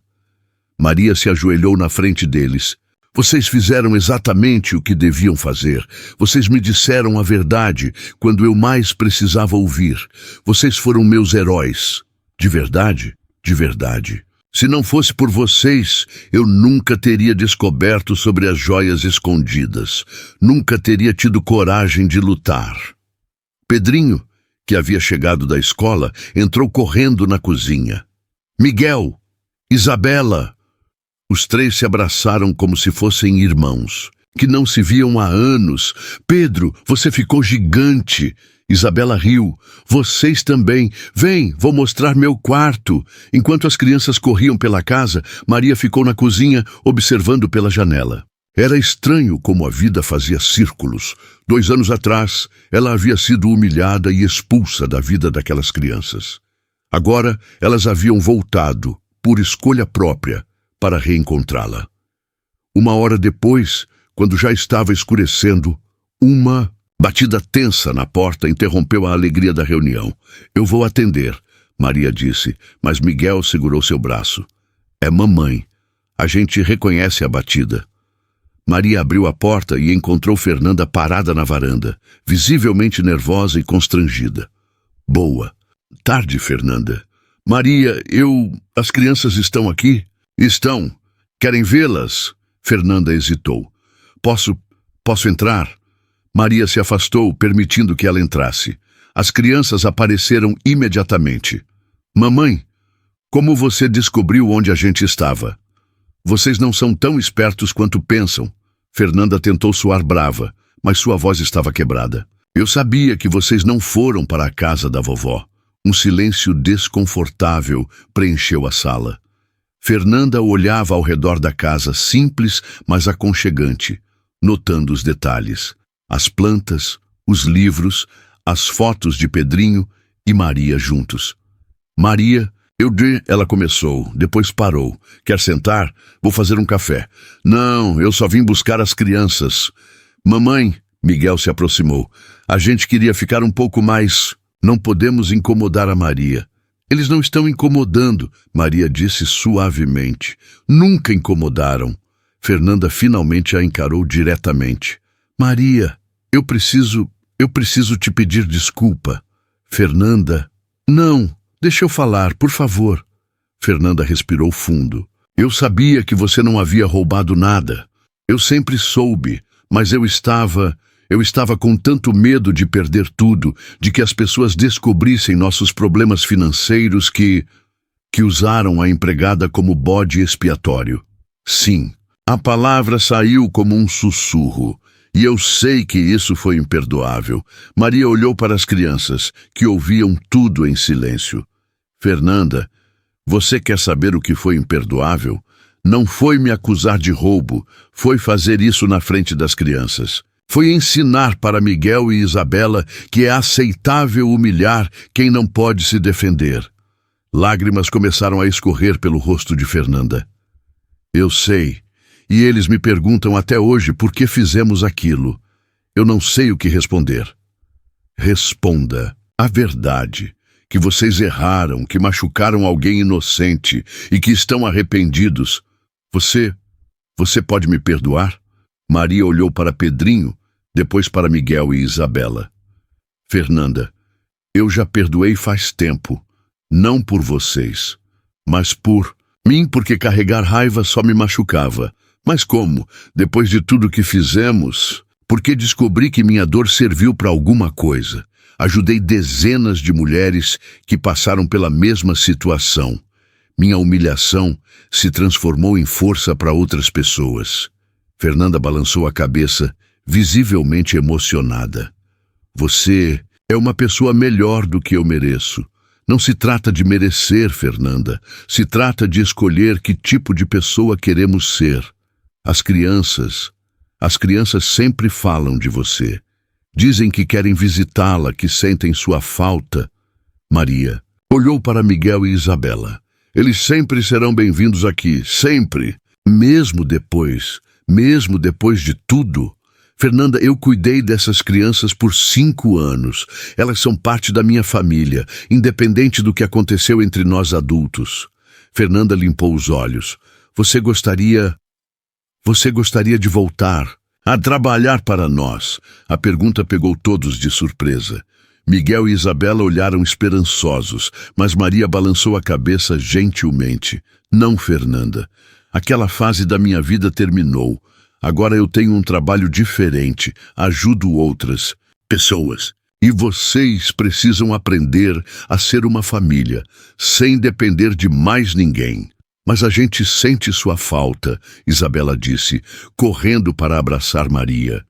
[SPEAKER 1] Maria se ajoelhou na frente deles. Vocês fizeram exatamente o que deviam fazer. Vocês me disseram a verdade quando eu mais precisava ouvir. Vocês foram meus heróis. De verdade, de verdade. Se não fosse por vocês, eu nunca teria descoberto sobre as joias escondidas. Nunca teria tido coragem de lutar. Pedrinho, que havia chegado da escola, entrou correndo na cozinha. Miguel, Isabela. Os três se abraçaram como se fossem irmãos, que não se viam há anos. Pedro, você ficou gigante. Isabela riu. Vocês também. Vem, vou mostrar meu quarto. Enquanto as crianças corriam pela casa, Maria ficou na cozinha, observando pela janela. Era estranho como a vida fazia círculos. 2 anos atrás, ela havia sido humilhada e expulsa da vida daquelas crianças. Agora, elas haviam voltado, por escolha própria, para reencontrá-la. 1 hora depois, quando já estava escurecendo, uma batida tensa na porta interrompeu a alegria da reunião. Eu vou atender, Maria disse, mas Miguel segurou seu braço. É mamãe. A gente reconhece a batida. Maria abriu a porta e encontrou Fernanda parada na varanda, visivelmente nervosa e constrangida. Boa tarde, Fernanda. Maria, As crianças estão aqui? Estão. Querem vê-las? Fernanda hesitou. Posso entrar? Maria se afastou, permitindo que ela entrasse. As crianças apareceram imediatamente. Mamãe, como você descobriu onde a gente estava? Vocês não são tão espertos quanto pensam. Fernanda tentou soar brava, mas sua voz estava quebrada. Eu sabia que vocês não foram para a casa da vovó. Um silêncio desconfortável preencheu a sala. Fernanda olhava ao redor da casa, simples, mas aconchegante, notando os detalhes. As plantas, os livros, as fotos de Pedrinho e Maria juntos. Maria, ela começou, depois parou. Quer sentar? Vou fazer um café. Não, eu só vim buscar as crianças. Mamãe, Miguel se aproximou. A gente queria ficar um pouco mais. Não podemos incomodar a Maria. Eles não estão incomodando, Maria disse suavemente. Nunca incomodaram. Fernanda finalmente a encarou diretamente. Maria, eu preciso te pedir desculpa. Fernanda, não, deixa eu falar, por favor. Fernanda respirou fundo. Eu sabia que você não havia roubado nada. Eu sempre soube, mas eu estava com tanto medo de perder tudo, de que as pessoas descobrissem nossos problemas financeiros que usaram a empregada como bode expiatório. Sim, a palavra saiu como um sussurro, e eu sei que isso foi imperdoável. Maria olhou para as crianças, que ouviam tudo em silêncio. Fernanda, você quer saber o que foi imperdoável? Não foi me acusar de roubo, foi fazer isso na frente das crianças. Foi ensinar para Miguel e Isabela que é aceitável humilhar quem não pode se defender. Lágrimas começaram a escorrer pelo rosto de Fernanda. Eu sei, e eles me perguntam até hoje por que fizemos aquilo. Eu não sei o que responder. Responda a verdade, que vocês erraram, que machucaram alguém inocente e que estão arrependidos. Você pode me perdoar? Maria olhou para Pedrinho, depois para Miguel e Isabela. Fernanda, eu já perdoei faz tempo, não por vocês, mas por mim, porque carregar raiva só me machucava. Mas como, depois de tudo que fizemos, porque descobri que minha dor serviu para alguma coisa. Ajudei dezenas de mulheres que passaram pela mesma situação. Minha humilhação se transformou em força para outras pessoas. Fernanda balançou a cabeça, visivelmente emocionada. Você é uma pessoa melhor do que eu mereço. Não se trata de merecer, Fernanda. Se trata de escolher que tipo de pessoa queremos ser. As crianças sempre falam de você. Dizem que querem visitá-la, que sentem sua falta. Maria olhou para Miguel e Isabela. Eles sempre serão bem-vindos aqui, sempre. Mesmo depois de tudo. Fernanda, eu cuidei dessas crianças por 5 anos. Elas são parte da minha família, independente do que aconteceu entre nós adultos. Fernanda limpou os olhos. Você Você gostaria de voltar a trabalhar para nós? A pergunta pegou todos de surpresa. Miguel e Isabela olharam esperançosos, mas Maria balançou a cabeça gentilmente. Não, Fernanda. Aquela fase da minha vida terminou. Agora eu tenho um trabalho diferente, ajudo outras pessoas. E vocês precisam aprender a ser uma família, sem depender de mais ninguém. Mas a gente sente sua falta, Isabela disse, correndo para abraçar Maria.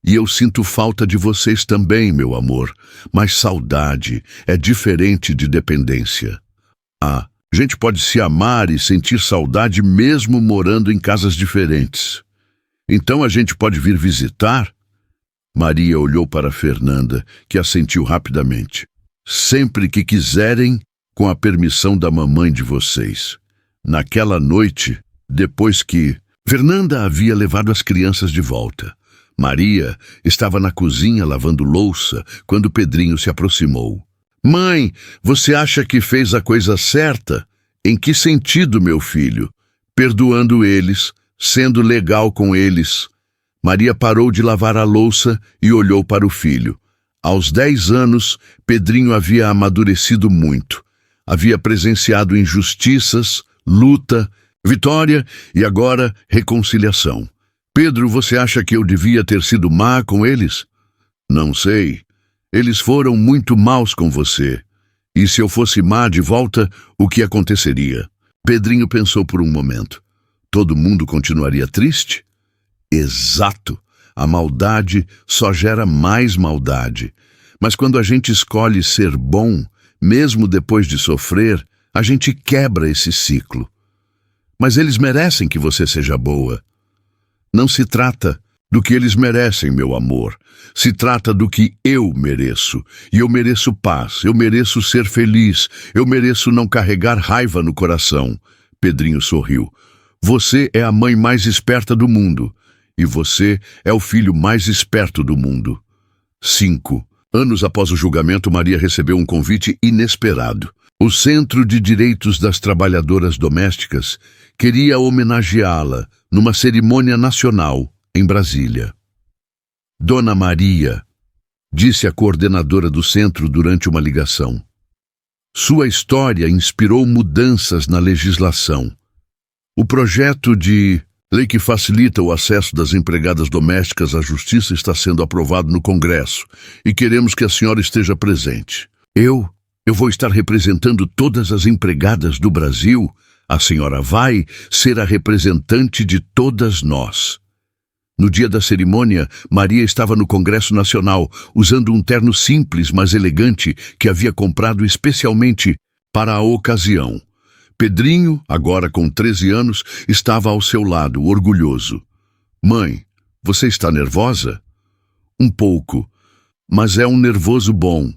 [SPEAKER 1] E eu sinto falta de vocês também, meu amor. Mas saudade é diferente de dependência. A gente pode se amar e sentir saudade mesmo morando em casas diferentes. Então a gente pode vir visitar? Maria olhou para Fernanda, que assentiu rapidamente. Sempre que quiserem, com a permissão da mamãe de vocês. Naquela noite, depois que Fernanda havia levado as crianças de volta, Maria estava na cozinha lavando louça quando Pedrinho se aproximou. Mãe, você acha que fez a coisa certa? Em que sentido, meu filho? Perdoando eles, sendo legal com eles. Maria parou de lavar a louça e olhou para o filho. Aos 10 anos, Pedrinho havia amadurecido muito. Havia presenciado injustiças, luta, vitória e agora reconciliação. Pedro, você acha que eu devia ter sido má com eles? Não sei. Eles foram muito maus com você. E se eu fosse má de volta, o que aconteceria? Pedrinho pensou por um momento. Todo mundo continuaria triste? Exato. A maldade só gera mais maldade. Mas quando a gente escolhe ser bom, mesmo depois de sofrer, a gente quebra esse ciclo. Mas eles merecem que você seja boa. Não se trata do que eles merecem, meu amor. Se trata do que eu mereço. E eu mereço paz, eu mereço ser feliz, eu mereço não carregar raiva no coração. Pedrinho sorriu. Você é a mãe mais esperta do mundo. E você é o filho mais esperto do mundo. 5 anos após o julgamento, Maria recebeu um convite inesperado. O Centro de Direitos das Trabalhadoras Domésticas queria homenageá-la numa cerimônia nacional em Brasília. Dona Maria, disse a coordenadora do centro durante uma ligação. Sua história inspirou mudanças na legislação. O projeto de lei que facilita o acesso das empregadas domésticas à justiça está sendo aprovado no Congresso e queremos que a senhora esteja presente. Eu vou estar representando todas as empregadas do Brasil. A senhora vai ser a representante de todas nós. No dia da cerimônia, Maria estava no Congresso Nacional, usando um terno simples, mas elegante, que havia comprado especialmente para a ocasião. Pedrinho, agora com 13 anos, estava ao seu lado, orgulhoso. Mãe, você está nervosa? Um pouco, mas é um nervoso bom.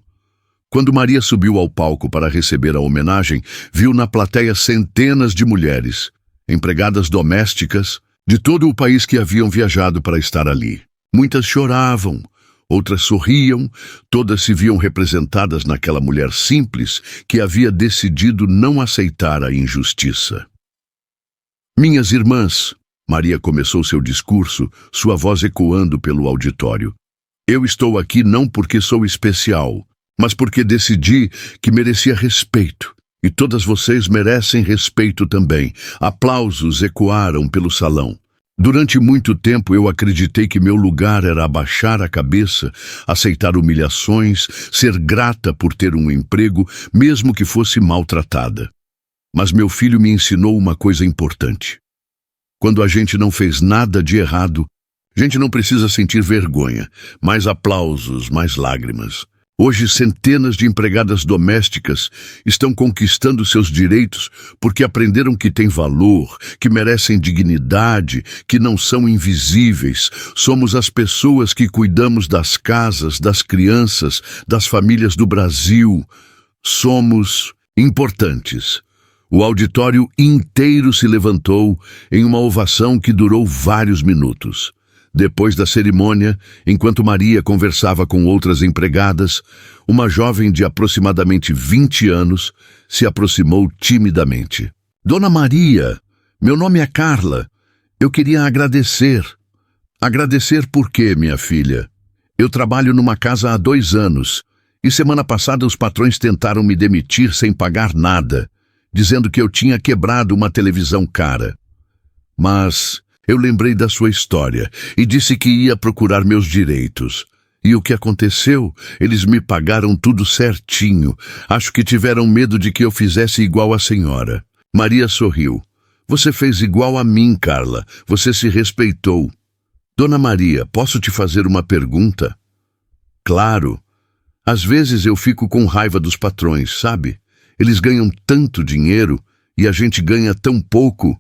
[SPEAKER 1] Quando Maria subiu ao palco para receber a homenagem, viu na plateia centenas de mulheres, empregadas domésticas, de todo o país que haviam viajado para estar ali. Muitas choravam, outras sorriam, todas se viam representadas naquela mulher simples que havia decidido não aceitar a injustiça. Minhas irmãs, Maria começou seu discurso, sua voz ecoando pelo auditório. Eu estou aqui não porque sou especial, mas porque decidi que merecia respeito. E todas vocês merecem respeito também. Aplausos ecoaram pelo salão. Durante muito tempo eu acreditei que meu lugar era abaixar a cabeça, aceitar humilhações, ser grata por ter um emprego, mesmo que fosse maltratada. Mas meu filho me ensinou uma coisa importante. Quando a gente não fez nada de errado, a gente não precisa sentir vergonha, mais aplausos, mais lágrimas. Hoje, centenas de empregadas domésticas estão conquistando seus direitos porque aprenderam que têm valor, que merecem dignidade, que não são invisíveis. Somos as pessoas que cuidamos das casas, das crianças, das famílias do Brasil. Somos importantes. O auditório inteiro se levantou em uma ovação que durou vários minutos. Depois da cerimônia, enquanto Maria conversava com outras empregadas, uma jovem de aproximadamente 20 anos se aproximou timidamente. Dona Maria, meu nome é Carla. Eu queria agradecer. Agradecer por quê, minha filha? Eu trabalho numa casa há 2 anos e semana passada os patrões tentaram me demitir sem pagar nada, dizendo que eu tinha quebrado uma televisão cara. Mas eu lembrei da sua história e disse que ia procurar meus direitos. E o que aconteceu? Eles me pagaram tudo certinho. Acho que tiveram medo de que eu fizesse igual à senhora. Maria sorriu. Você fez igual a mim, Carla. Você se respeitou. Dona Maria, posso te fazer uma pergunta? Claro. Às vezes eu fico com raiva dos patrões, sabe? Eles ganham tanto dinheiro e a gente ganha tão pouco.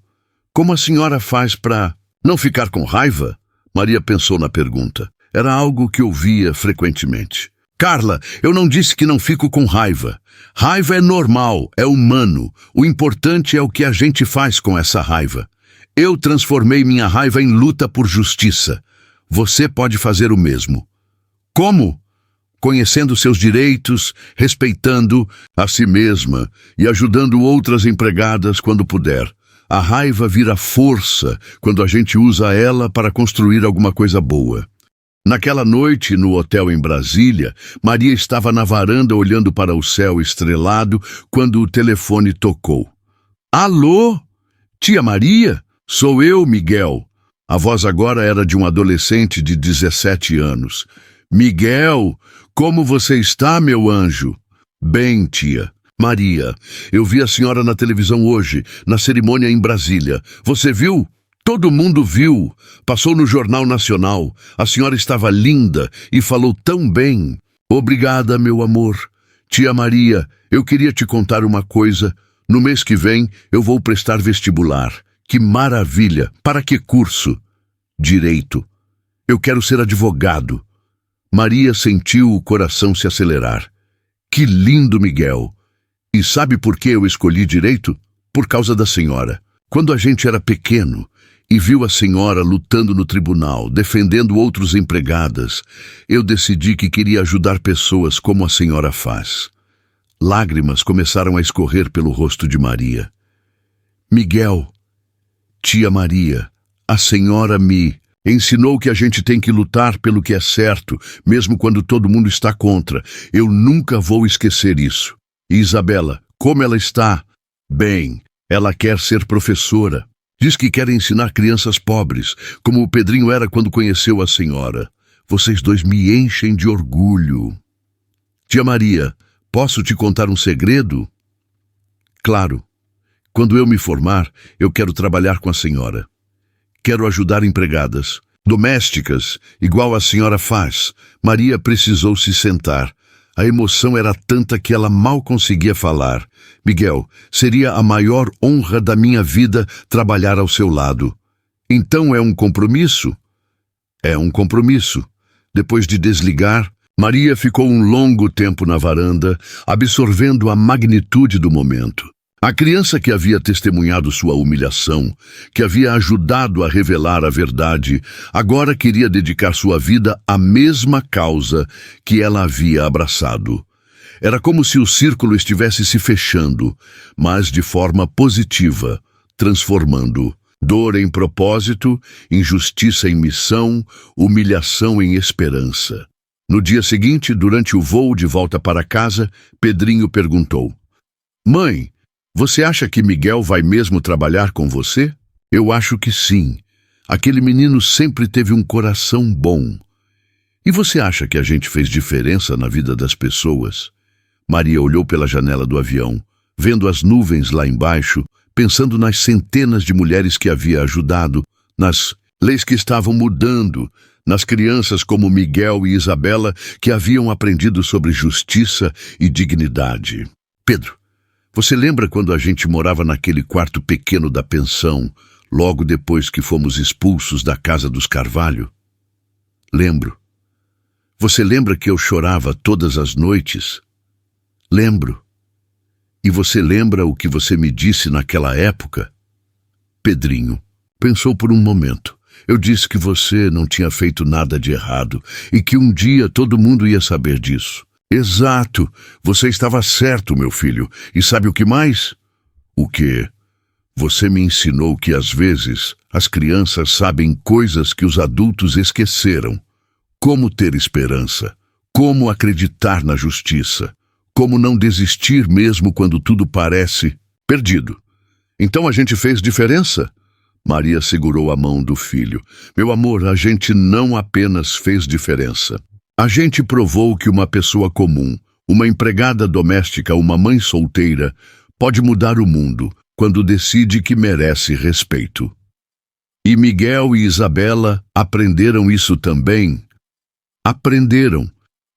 [SPEAKER 1] Como a senhora faz para não ficar com raiva? Maria pensou na pergunta. Era algo que ouvia frequentemente. Carla, eu não disse que não fico com raiva. Raiva é normal, é humano. O importante é o que a gente faz com essa raiva. Eu transformei minha raiva em luta por justiça. Você pode fazer o mesmo. Como? Conhecendo seus direitos, respeitando a si mesma e ajudando outras empregadas quando puder. A raiva vira força quando a gente usa ela para construir alguma coisa boa. Naquela noite, no hotel em Brasília, Maria estava na varanda olhando para o céu estrelado quando o telefone tocou. Alô? Tia Maria? Sou eu, Miguel. A voz agora era de um adolescente de 17 anos. Miguel, como você está, meu anjo? Bem, tia. Maria, eu vi a senhora na televisão hoje, na cerimônia em Brasília. Você viu? Todo mundo viu. Passou no Jornal Nacional. A senhora estava linda e falou tão bem. Obrigada, meu amor. Tia Maria, eu queria te contar uma coisa. No mês que vem, eu vou prestar vestibular. Que maravilha! Para que curso? Direito. Eu quero ser advogado. Maria sentiu o coração se acelerar. Que lindo, Miguel! E sabe por que eu escolhi direito? Por causa da senhora. Quando a gente era pequeno e viu a senhora lutando no tribunal, defendendo outros empregadas, eu decidi que queria ajudar pessoas como a senhora faz. Lágrimas começaram a escorrer pelo rosto de Maria. Miguel, tia Maria, a senhora me ensinou que a gente tem que lutar pelo que é certo, mesmo quando todo mundo está contra. Eu nunca vou esquecer isso. E Isabela, como ela está? Bem, ela quer ser professora. Diz que quer ensinar crianças pobres, como o Pedrinho era quando conheceu a senhora. Vocês dois me enchem de orgulho. Tia Maria, posso te contar um segredo? Claro. Quando eu me formar, eu quero trabalhar com a senhora. Quero ajudar empregadas, domésticas, igual a senhora faz. Maria precisou se sentar. A emoção era tanta que ela mal conseguia falar. Miguel, seria a maior honra da minha vida trabalhar ao seu lado. Então é um compromisso? É um compromisso. Depois de desligar, Maria ficou um longo tempo na varanda, absorvendo a magnitude do momento. A criança que havia testemunhado sua humilhação, que havia ajudado a revelar a verdade, agora queria dedicar sua vida à mesma causa que ela havia abraçado. Era como se o círculo estivesse se fechando, mas de forma positiva, transformando dor em propósito, injustiça em missão, humilhação em esperança. No dia seguinte, durante o voo de volta para casa, Pedrinho perguntou: Mãe, você acha que Miguel vai mesmo trabalhar com você? Eu acho que sim. Aquele menino sempre teve um coração bom. E você acha que a gente fez diferença na vida das pessoas? Maria olhou pela janela do avião, vendo as nuvens lá embaixo, pensando nas centenas de mulheres que havia ajudado, nas leis que estavam mudando, nas crianças como Miguel e Isabela que haviam aprendido sobre justiça e dignidade. Pedro, você lembra quando a gente morava naquele quarto pequeno da pensão, logo depois que fomos expulsos da casa dos Carvalho? Lembro. Você lembra que eu chorava todas as noites? Lembro. E você lembra o que você me disse naquela época? Pedrinho pensou por um momento. Eu disse que você não tinha feito nada de errado e que um dia todo mundo ia saber disso. Exato. Você estava certo, meu filho. E sabe o que mais? O quê? Você me ensinou que às vezes As crianças sabem coisas que os adultos esqueceram. Como ter esperança, como acreditar na justiça, como não desistir mesmo quando tudo parece perdido. Então a gente fez diferença? Maria segurou a mão do filho. Meu amor, a gente não apenas fez diferença. A gente provou que uma pessoa comum, uma empregada doméstica, uma mãe solteira, pode mudar o mundo quando decide que merece respeito. E Miguel e Isabela aprenderam isso também. Aprenderam.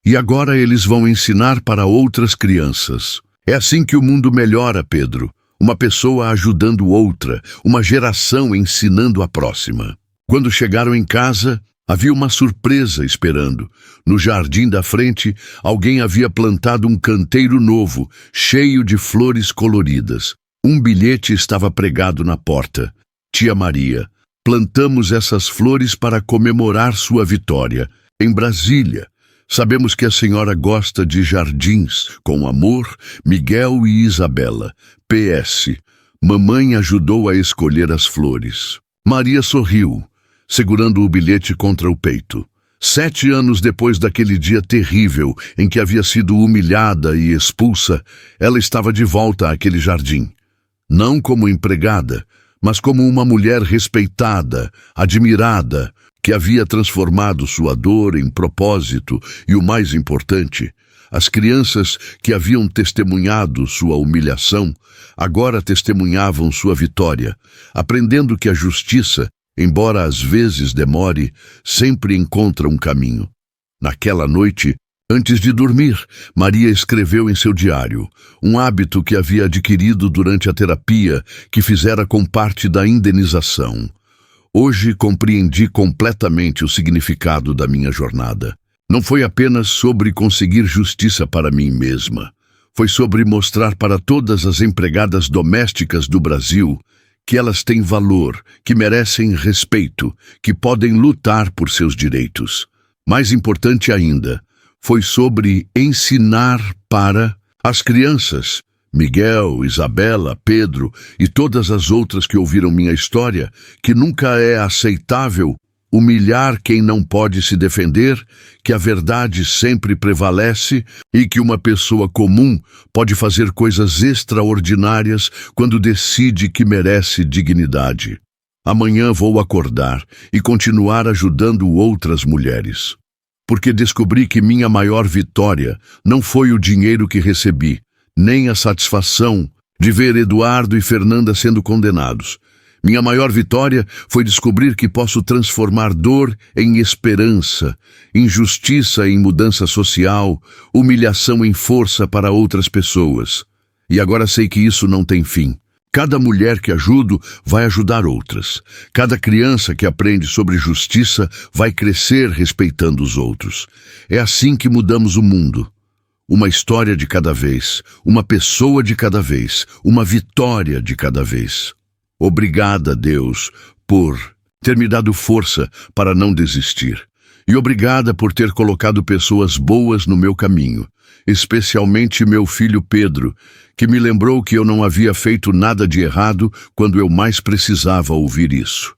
[SPEAKER 1] E agora eles vão ensinar para outras crianças. É assim que o mundo melhora, Pedro. Uma pessoa ajudando outra, uma geração ensinando a próxima. Quando chegaram em casa, havia uma surpresa esperando. No jardim da frente, alguém havia plantado um canteiro novo, cheio de flores coloridas. Um bilhete estava pregado na porta. Tia Maria, plantamos essas flores para comemorar sua vitória. Em Brasília. Sabemos que a senhora gosta de jardins. Com amor, Miguel e Isabela. PS. Mamãe ajudou a escolher as flores. Maria sorriu, segurando o bilhete contra o peito. 7 anos depois daquele dia terrível em que havia sido humilhada e expulsa, ela estava de volta àquele jardim. Não como empregada, mas como uma mulher respeitada, admirada, que havia transformado sua dor em propósito e, o mais importante, as crianças que haviam testemunhado sua humilhação, agora testemunhavam sua vitória, aprendendo que a justiça, embora às vezes demore, sempre encontra um caminho. Naquela noite, antes de dormir, Maria escreveu em seu diário, um hábito que havia adquirido durante a terapia que fizera com parte da indenização. Hoje compreendi completamente o significado da minha jornada. Não foi apenas sobre conseguir justiça para mim mesma. Foi sobre mostrar para todas as empregadas domésticas do Brasil que elas têm valor, que merecem respeito, que podem lutar por seus direitos. Mais importante ainda, foi sobre ensinar para as crianças, Miguel, Isabela, Pedro e todas as outras que ouviram minha história, que nunca é aceitável humilhar quem não pode se defender, que a verdade sempre prevalece e que uma pessoa comum pode fazer coisas extraordinárias quando decide que merece dignidade. Amanhã vou acordar e continuar ajudando outras mulheres. Porque descobri que minha maior vitória não foi o dinheiro que recebi, nem a satisfação de ver Eduardo e Fernanda sendo condenados. Minha maior vitória foi descobrir que posso transformar dor em esperança, injustiça em mudança social, humilhação em força para outras pessoas. E agora sei que isso não tem fim. Cada mulher que ajudo vai ajudar outras. Cada criança que aprende sobre justiça vai crescer respeitando os outros. É assim que mudamos o mundo. Uma história de cada vez, uma pessoa de cada vez, uma vitória de cada vez. Obrigada, Deus, por ter me dado força para não desistir. E obrigada por ter colocado pessoas boas no meu caminho, especialmente meu filho Pedro, que me lembrou que eu não havia feito nada de errado quando eu mais precisava ouvir isso.